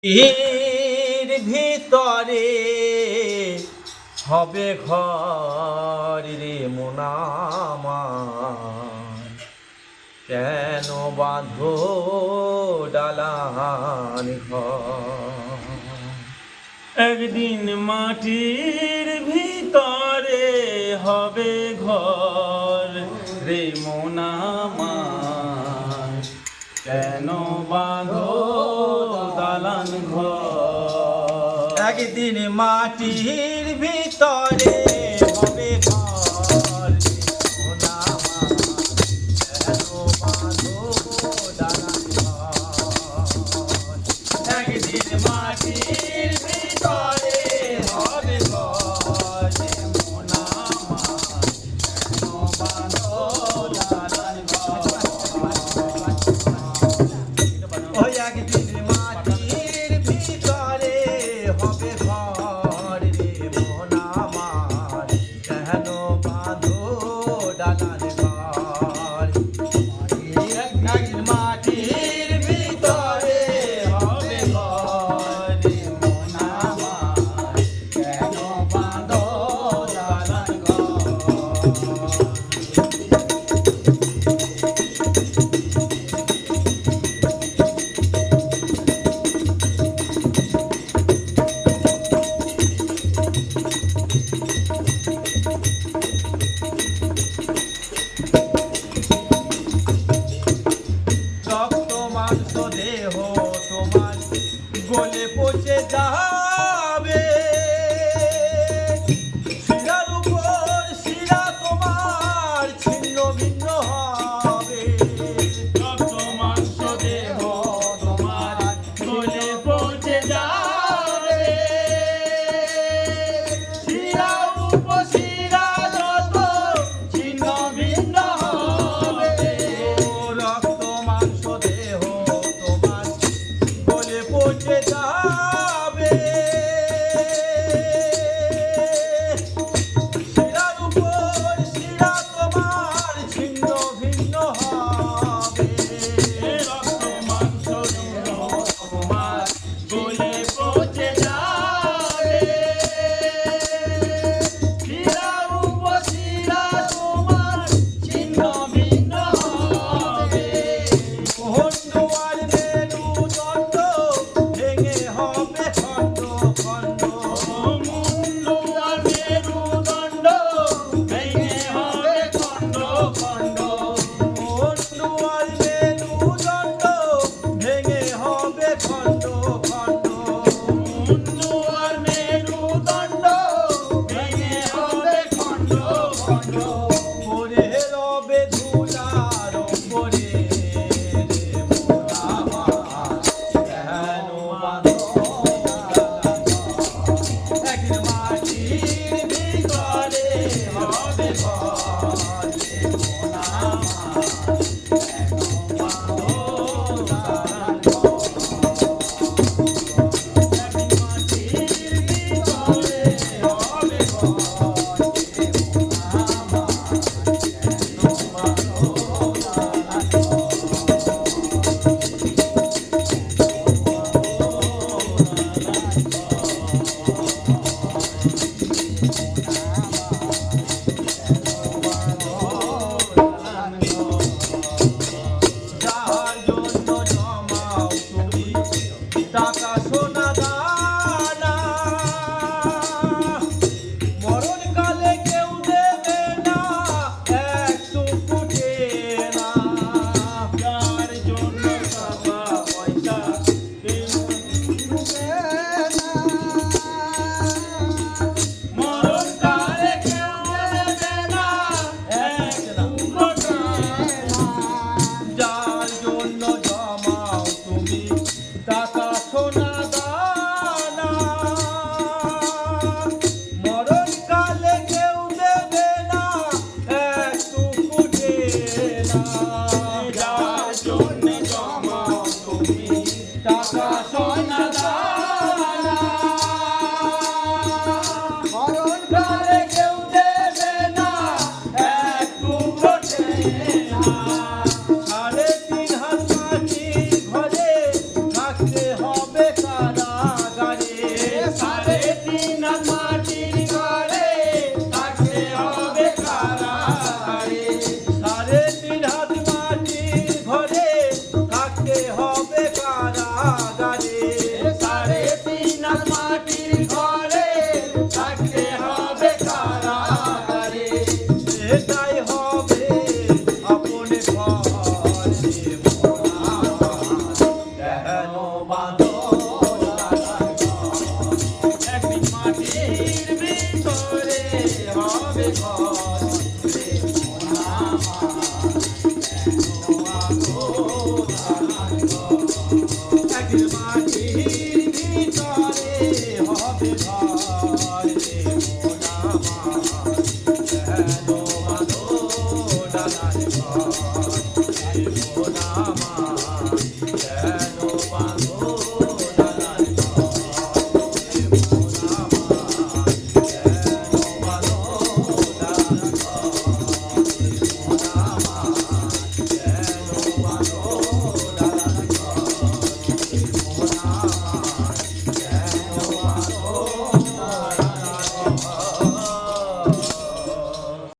এর ভিতরে হবে ঘর রে মোনামার, কেন বাঁধো ডালান ঘর। একদিন মাটির ভিতরে হবে ঘর রে মোনামার, কেন বাঁধো দালান ঘর। একদিন মাটির ভিতরে হবে ঘর রে মোনামার, কেন বাঁধো ডালান ঘর। একদিন মাটির ভিতরে হবে ঘর রে মোনামার, কেন বাঁধো ডালান ঘর। ওই একদিন মাটির ভিতরে হবে ঘর রে মোনামার, কেন বাঁধো ডালান ঘর। একদিন মাটির ভিতরে হবে ঘর রে মোনামার, কেন বাঁধো ডালান ঘর। রক্ত মাংস দেহ তোমার গলে পচে যাবে, শিরার উপর শিরা তোমার ছিন্ন ভিন্ন হবে। রক্ত মাংস দেহ তোমার গলে পচে যাবে, শিরা উপশিরা যত ছিন্ন ভিন্ন হবে। রক্ত মাংস দেহ তোমার গলে পচে যাবে, শিরার উপর শিরা তোমার ছিন্ন ভিন্ন হবে। রক্ত মাংস দেহ তোমার গলে পচে যাবে, শিরা উপশিরা তোমার ছিন্ন ভিন্ন হবে। খণ্ড আর মেরুদণ্ড ভেঙে হবে খণ্ড খণ্ড। মুন্ডু আর মেরুদণ্ড ভেঙে হবে খণ্ড খণ্ড। খণ্ড আর মেরুদণ্ড ভেঙে হবে খণ্ড খণ্ড। মুন্ডু আর মেরুদণ্ড ভেঙে হবে খণ্ড খণ্ড। পড়ে রবে ধুলার ওপরে রে মোনামার, কেন বাঁধো ডালান ঘর। একদিন মাটির ভিতরে হবে ঘর রে মোনামার, কেন বাঁধো ডালান ঘর। একদিন মাটির ভিতরে হবে ঘর রে মোনামার, কেন বাঁধো ডালান যার জন্য জমাও তুমি টাকা সোনা দানা, মরণকালে কেউ দেবে না এক টুকুটে না। যার জন্য টাকা পয়সা কেউ মরণকালে কেউ দেবে না এক টুকরো না। যার জন্য জমাও তুমি টাকা সোনা